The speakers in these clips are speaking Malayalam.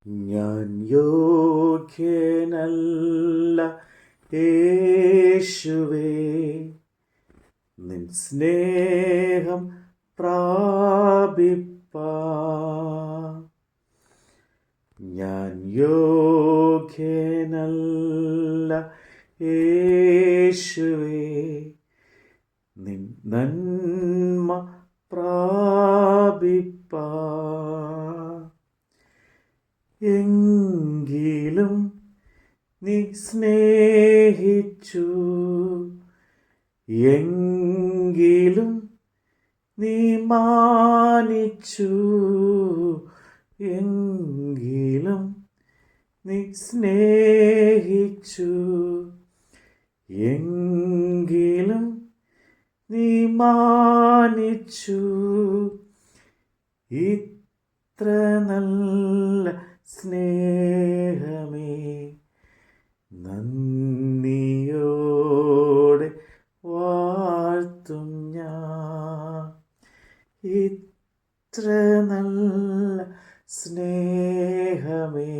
ഞാൻ യോഗ്യനല്ല യേശുവേ, നിൻ സ്നേഹം പ്രാപിപ്പാൻ. ഞാൻ യോഗ്യനല്ല യേശുവേ, നിൻ നന്മ പ്രാപിപ്പാൻ. എങ്കിലും നീ സ്നേഹിച്ചു, എങ്കിലും നീ മാനിച്ചു, എങ്കിലും നീ സ്നേഹിച്ചു, എങ്കിലും നീ മാനിച്ചു. ഇത്ര നല്ല സ്നേഹമേ നന്ദിയോടെ വാഴ്ത്തും ഞാൻ. ഇത്ര നല്ല സ്നേഹമേ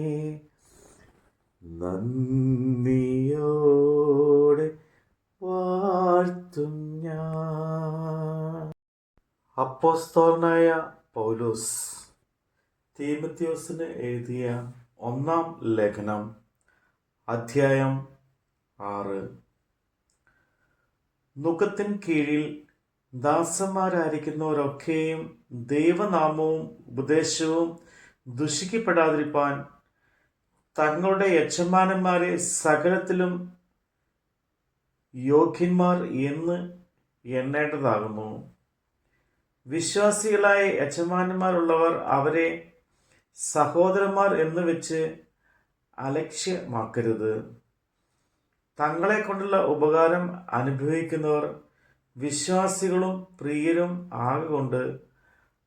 നന്ദിയോടെ വാഴ്ത്തും ഞാൻ. അപ്പോസ്തലനായ പൗലോസ് തീമോഥെയോസിന് എഴുതിയ 1-ാം ലേഖനം, അധ്യായം 6. നുകത്തിൻ കീഴിൽ ദാസന്മാരായിരിക്കുന്നവരൊക്കെയും ദൈവനാമവും ഉപദേശവും ദുഷിക്കപ്പെടാതിരിപ്പാൻ തങ്ങളുടെ യജമാനന്മാരെ സകലത്തിലും യോഗ്യന്മാർ എന്ന് എണ്ണേണ്ടതാകുന്നു. വിശ്വാസികളായ യജമാനന്മാരുള്ളവർ അവരെ സഹോദരന്മാർ എന്ന് വെച്ച് അലക്ഷ്യമാക്കരുത്. തങ്ങളെ കൊണ്ടുള്ള ഉപകാരം അനുഭവിക്കുന്നവർ വിശ്വാസികളും പ്രിയരും ആകൊണ്ട്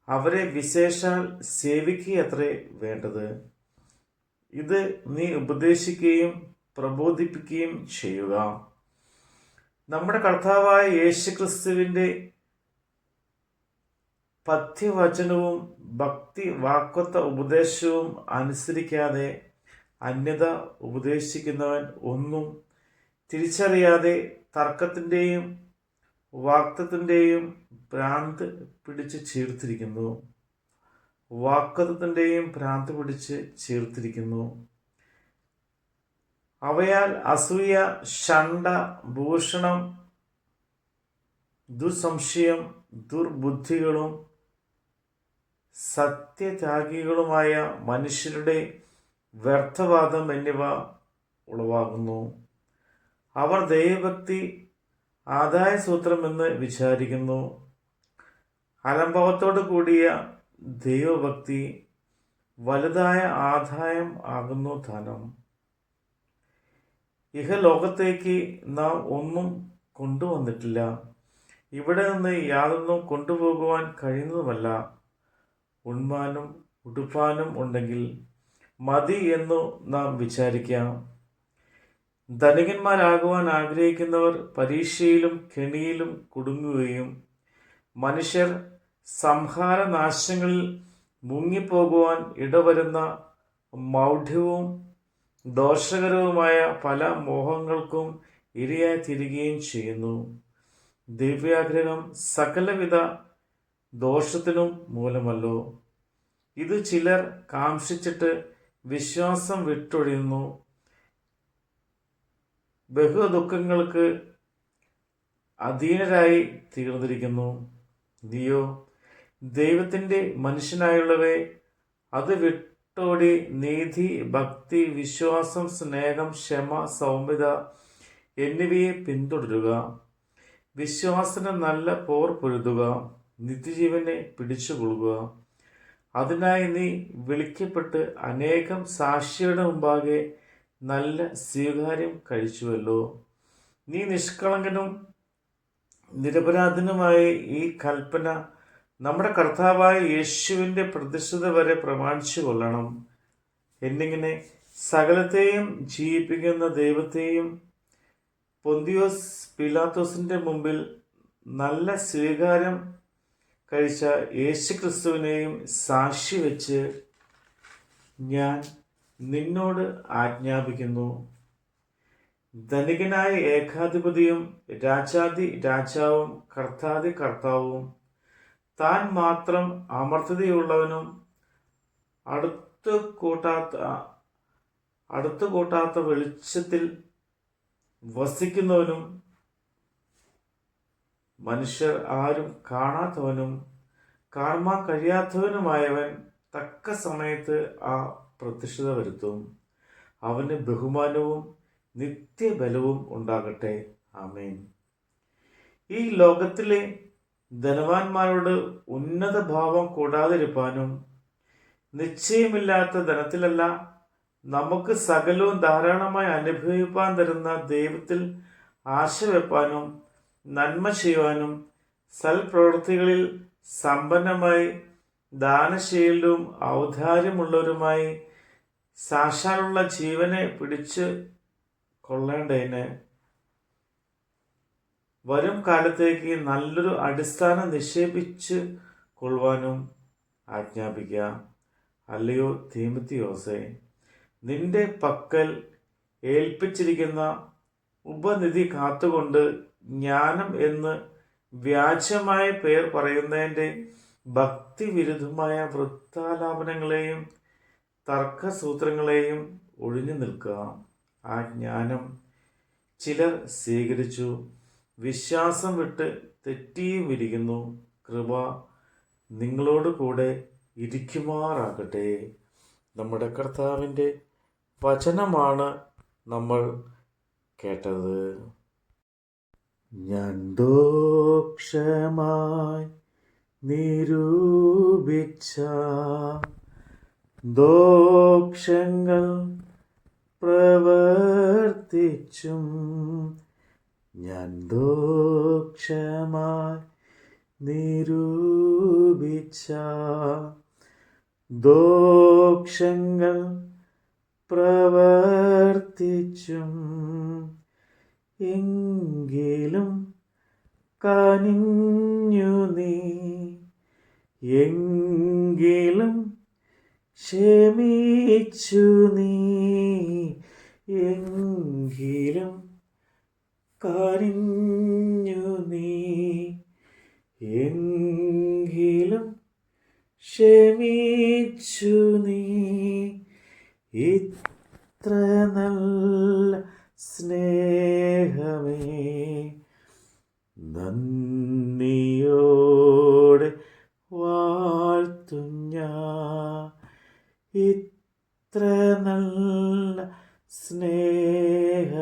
അവരെ വിശേഷാൽ സേവിക്കുകയത്രേ വേണ്ടത്. ഇത് നീ ഉപദേശിക്കുകയും പ്രബോധിപ്പിക്കുകയും ചെയ്യുക. നമ്മുടെ കർത്താവായ യേശുക്രിസ്തുവിൻ്റെ പഥ്യവചനവും ഭക്തി വാക്വത്ത ഉപദേശവും അനുസരിക്കാതെ അന്യത ഉപദേശിക്കുന്നവൻ ഒന്നും തിരിച്ചറിയാതെ തർക്കത്തിൻ്റെയും വാക്തത്തിൻ്റെയും ഭ്രാന്ത് പിടിച്ച് ചീർത്തിരിക്കുന്നു. വാക്വത്വത്തിൻ്റെയും ഭ്രാന്ത് പിടിച്ച് ചീർത്തിരിക്കുന്നു. അവയാൽ അസൂയ, ഷണ്ട, ഭൂഷണം, ദുസ്സംശയം, ദുർബുദ്ധികളും സത്യത്യാഗികളുമായ മനുഷ്യരുടെ വ്യർത്ഥവാദം എന്നിവ ഉളവാകുന്നു. അവർ ദൈവഭക്തി ആദായസൂത്രമെന്ന് വിചാരിക്കുന്നു. അലംഭാവത്തോടു കൂടിയ ദൈവഭക്തി വലുതായ ആദായം ആകുന്നു ധനം. ഇഹലോകത്തേക്ക് നാം ഒന്നും കൊണ്ടുവന്നിട്ടില്ല, ഇവിടെ നിന്ന് യാതൊന്നും കൊണ്ടുപോകുവാൻ കഴിയുന്നതുമല്ല. ഉണ്മാനും ഉടുപ്പാനും ഉണ്ടെങ്കിൽ മതി എന്നു നാം വിചാരിക്കാം. ധനികന്മാരാകുവാൻ ആഗ്രഹിക്കുന്നവർ പരീക്ഷയിലും കെണിയിലും കുടുങ്ങുകയും മനുഷ്യർ സംഹാരനാശങ്ങളിൽ മുങ്ങിപ്പോകുവാൻ ഇടവരുന്ന മൗഢ്യവും ദോഷകരവുമായ പല മോഹങ്ങൾക്കും ഇരയായി തീരുകയും ചെയ്യുന്നു. ദിവ്യാഗ്രഹം സകലവിധ ദോഷത്തിനും മൂലമല്ലോ. ഇത് ചിലർ കാംക്ഷിച്ചിട്ട് വിശ്വാസം വിട്ടൊഴിയുന്നു, ബഹുദുഃഖങ്ങൾക്ക് അധീനരായി തീർന്നിരിക്കുന്നു. നീയോ ദൈവത്തിൻ്റെ മനുഷ്യനായുള്ളവേ, അത് വിട്ടോടി നീതി, ഭക്തി, വിശ്വാസം, സ്നേഹം, ക്ഷമ, സൗമ്യത എന്നിവയെ പിന്തുടരുക. വിശ്വാസത്തിന് നല്ല പോർ പൊരുതുക, നിത്യജീവനെ പിടിച്ചുകൊള്ളുക. അതിനായി നീ വിളിക്കപ്പെട്ട് അനേകം സാക്ഷിയുടെ മുമ്പാകെ നല്ല സ്വീകാര്യം കഴിച്ചുവല്ലോ. നീ നിഷ്കളങ്കനും നിരപരാധനുമായ ഈ കൽപ്പന നമ്മുടെ കർത്താവായ യേശുവിൻ്റെ പ്രതിഷ്ഠത വരെ പ്രമാണിച്ചു കൊള്ളണം എന്നിങ്ങനെ സകലത്തെയും ജീവിപ്പിക്കുന്ന ദൈവത്തെയും പൊന്തിയോസ് പീലാത്തോസിൻ്റെ മുമ്പിൽ നല്ല സ്വീകാരം കഴിച്ച യേശുക്രിസ്തുവിനെയും സാക്ഷി വെച്ച് ഞാൻ നിന്നോട് ആജ്ഞാപിക്കുന്നു. ധനികനായ ഏകാധിപതിയും രാജാതി രാജാവും കർത്താതി കർത്താവും താൻ മാത്രം അമർത്യതയുള്ളവനും അടുത്തു കൂട്ടാത്ത വെളിച്ചത്തിൽ വസിക്കുന്നവനും മനുഷ്യർ ആരും കാണാത്തവനും കാണുവാൻ കഴിയാത്തവനുമായവൻ തക്ക സമയത്ത് ആ പ്രത്യക്ഷത വരുത്തും. അവന് ബഹുമാനവും നിത്യബലവും ഉണ്ടാകട്ടെ. ആമേൻ. ഈ ലോകത്തിലെ ധനവാന്മാരോട് ഉന്നത ഭാവം കൂടാതിരിപ്പാനും നിശ്ചയമില്ലാത്ത ധനത്തിലല്ല, നമുക്ക് സകലവും ധാരാളമായി അനുഭവിപ്പാൻ തരുന്ന ദൈവത്തിൽ ആശ വെപ്പാനും നന്മ ചെയ്യുവാനും സൽപ്രവൃത്തികളിൽ സമ്പന്നമായി ദാനശീലവും ഔദാര്യമുള്ളവരുമായി സാക്ഷാലുള്ള ജീവനെ പിടിച്ച് കൊള്ളേണ്ടതിന് വരും കാലത്തേക്ക് നല്ലൊരു അടിസ്ഥാനം നിക്ഷേപിച്ച് കൊള്ളുവാനും ആജ്ഞാപിക്കുക. അല്ലയോ തീമോഥെയോസേ, നിന്റെ പക്കൽ ഏൽപ്പിച്ചിരിക്കുന്ന ഉപനിധി കാത്തുകൊണ്ട് ജ്ഞാനം എന്ന് വ്യാജമായ പേർ പറയുന്നതിൻ്റെ ഭക്തിവിരുദ്ധമായ വൃത്താലാപനങ്ങളെയും തർക്കസൂത്രങ്ങളെയും ഒഴിഞ്ഞു നിൽക്കുക. ആ ജ്ഞാനം ചിലർ സ്വീകരിച്ചു, വിശ്വാസം വിട്ട് തെറ്റിയും ഇരിക്കുന്നു. കൃപ നിങ്ങളോട് കൂടെ ഇരിക്കുമാറാകട്ടെ. നമ്മുടെ കർത്താവിൻ്റെ വചനമാണ് നമ്മൾ കേട്ടത്. ഞാൻ ദോഷമായി നിരൂപിച്ച ദോഷങ്ങൾ പ്രവർത്തിച്ചും ഞാൻ ദോഷമായി നിരൂപിച്ച ദോഷങ്ങൾ പ്രവർത്തിച്ചും എങ്കിലും കനിഞ്ഞു നീ, എങ്കിലും ക്ഷമിച്ചു നീ, എങ്കിലും കനിഞ്ഞു നീ, എങ്കിലും ക്ഷമിച്ചു നീ. ഇത്ര നല്ല സ്നേഹമേ നന്ദിയോടെ വാഴ്ത്തും ഞാൻ. ഇത്ര നല്ല സ്നേഹമേ